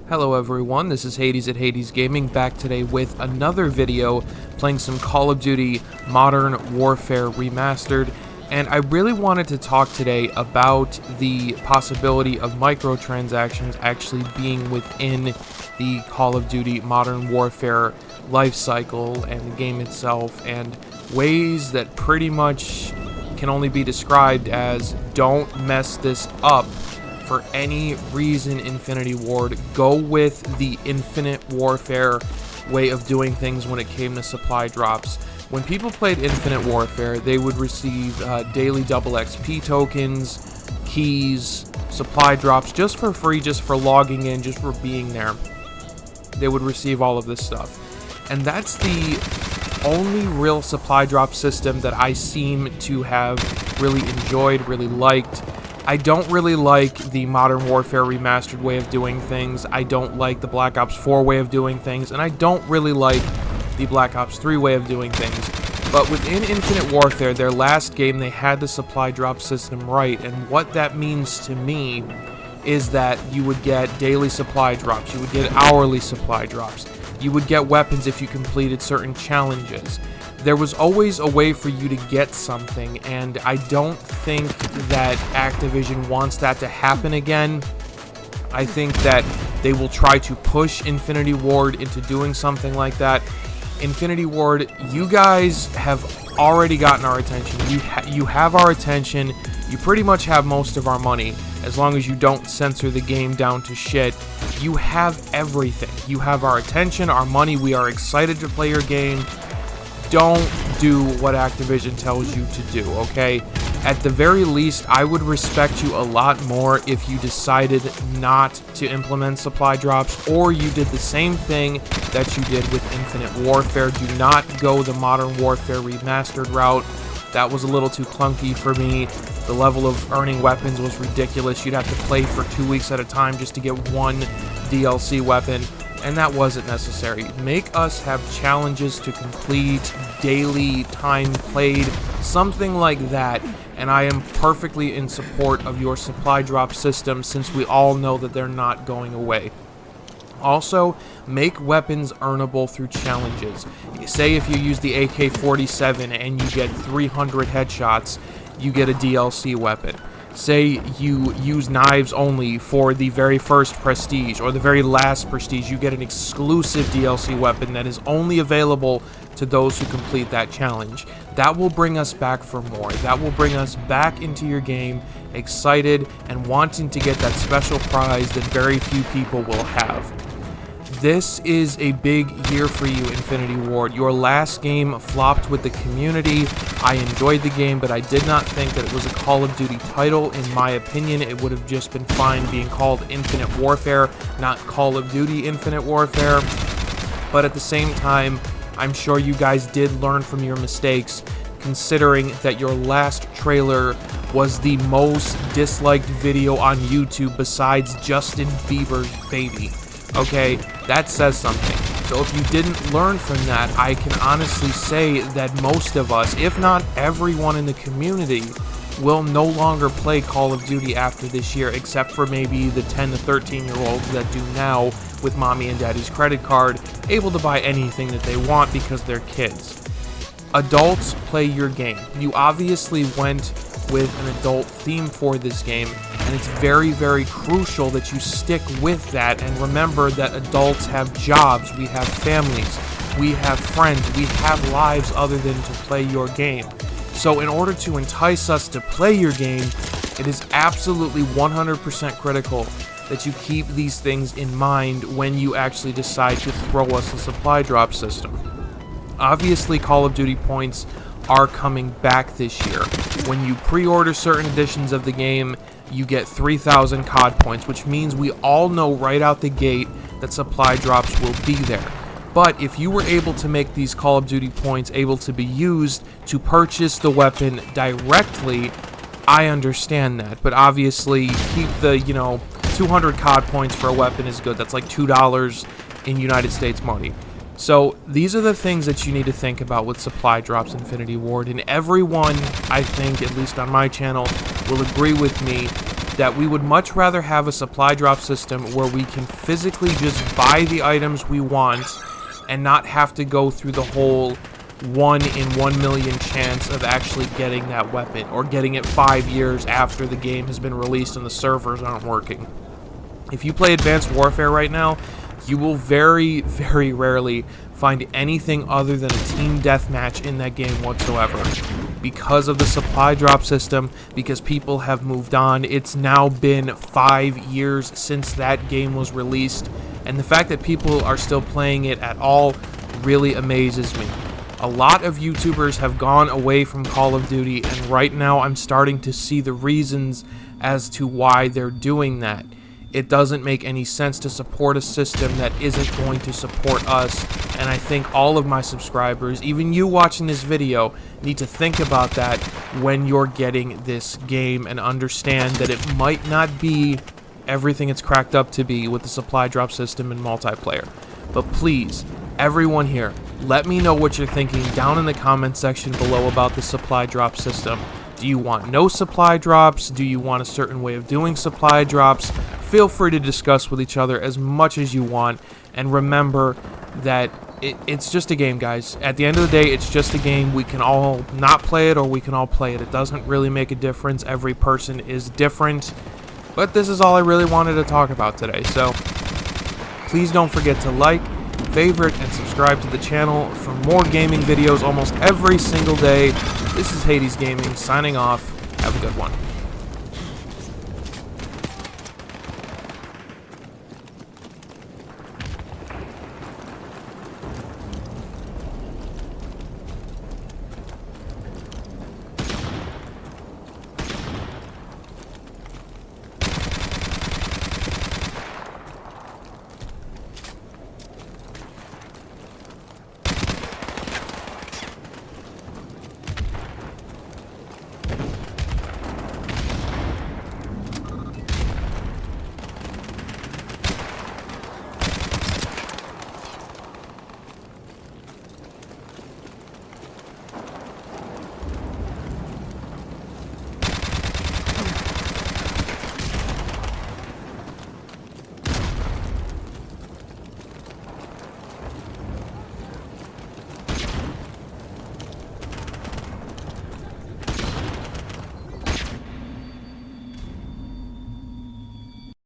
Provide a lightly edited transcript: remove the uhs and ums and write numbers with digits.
Hello everyone, this is Hades at Hades Gaming, back today with another video playing some Call of Duty Modern Warfare Remastered, and I really wanted to talk today about the possibility of microtransactions actually being within the Call of Duty Modern Warfare lifecycle and the game itself, and ways that pretty much can only be described as don't mess this up. For any reason, Infinity Ward, go with the Infinite Warfare way of doing things when it came to supply drops. When people played Infinite Warfare, they would receive daily double XP tokens, keys, supply drops just for free, just for logging in, just for being there. They would receive all of this stuff. And that's the only real supply drop system that I seem to have really enjoyed, really liked. I don't really like the Modern Warfare Remastered way of doing things. I don't like the Black Ops 4 way of doing things, and I don't really like the Black Ops 3 way of doing things. But within Infinite Warfare, their last game, they had the supply drop system right, and what that means to me is that you would get daily supply drops, you would get hourly supply drops, you would get weapons if you completed certain challenges. There was always a way for you to get something, and I don't think that Activision wants that to happen again. I think that they will try to push Infinity Ward into doing something like that. Infinity Ward, you guys have already gotten our attention. You have our attention. You pretty much have most of our money, as long as you don't censor the game down to shit. You have everything. You have our attention, our money. We are excited to play your game. Don't do what Activision tells you to do, okay? At the very least, I would respect you a lot more if you decided not to implement supply drops, or you did the same thing that you did with Infinite Warfare. Do not go the Modern Warfare Remastered route. That was a little too clunky for me. The level of earning weapons was ridiculous. You'd have to play for 2 weeks at a time just to get one DLC weapon, and that wasn't necessary. Make us have challenges to complete, daily time played, something like that, and I am perfectly in support of your supply drop system, since we all know that they're not going away. Also, make weapons earnable through challenges. Say if you use the AK-47 and you get 300 headshots, you get a DLC weapon. Say you use knives only for the very first Prestige or the very last Prestige, you get an exclusive DLC weapon that is only available to those who complete that challenge. That will bring us back for more. That will bring us back into your game, excited and wanting to get that special prize that very few people will have. This is a big year for you, Infinity Ward. Your last game flopped with the community. I enjoyed the game, but I did not think that it was a Call of Duty title. In my opinion, it would have just been fine being called Infinite Warfare, not Call of Duty Infinite Warfare. But at the same time, I'm sure you guys did learn from your mistakes, considering that your last trailer was the most disliked video on YouTube besides Justin Bieber's Baby. Okay, that says something. So if you didn't learn from that, I can honestly say that most of us, if not everyone in the community, will no longer play Call of Duty after this year, except for maybe the 10 to 13-year-olds that do now with mommy and daddy's credit card, able to buy anything that they want because they're kids. Adults, play your game. You obviously went with an adult theme for this game, and it's very, very crucial that you stick with that and remember that adults have jobs, we have families, we have friends, we have lives other than to play your game. So in order to entice us to play your game, it is absolutely 100% critical that you keep these things in mind when you actually decide to throw us a supply drop system. Obviously, Call of Duty points are coming back this year. When you pre-order certain editions of the game, you get 3,000 COD points, which means we all know right out the gate that supply drops will be there. But if you were able to make these Call of Duty points able to be used to purchase the weapon directly, I understand that. But obviously, keep the, 200 COD points for a weapon is good. That's like $2 in United States money. So these are the things that you need to think about with supply drops, Infinity Ward, and everyone, I think, at least on my channel, will agree with me that we would much rather have a supply drop system where we can physically just buy the items we want and not have to go through the whole 1 in 1 million chance of actually getting that weapon, or getting it 5 years after the game has been released and the servers aren't working. If you play Advanced Warfare right now, you will very, very rarely find anything other than a team deathmatch in that game whatsoever. Because of the supply drop system, because people have moved on. It's now been 5 years since that game was released, and the fact that people are still playing it at all really amazes me. A lot of YouTubers have gone away from Call of Duty, and right now I'm starting to see the reasons as to why they're doing that. It doesn't make any sense to support a system that isn't going to support us, and I think all of my subscribers, even you watching this video, need to think about that when you're getting this game and understand that it might not be everything it's cracked up to be with the supply drop system and multiplayer. But please, everyone here, let me know what you're thinking down in the comment section below about the supply drop system. Do you want no supply drops? Do you want a certain way of doing supply drops? Feel free to discuss with each other as much as you want, and remember that it's just a game, guys. At the end of the day, it's just a game. We can all not play it, or we can all play it. It doesn't really make a difference. Every person is different, but this is all I really wanted to talk about today. So please don't forget to like, favorite, and subscribe to the channel for more gaming videos almost every single day. This is Hades Gaming signing off. Have a good one.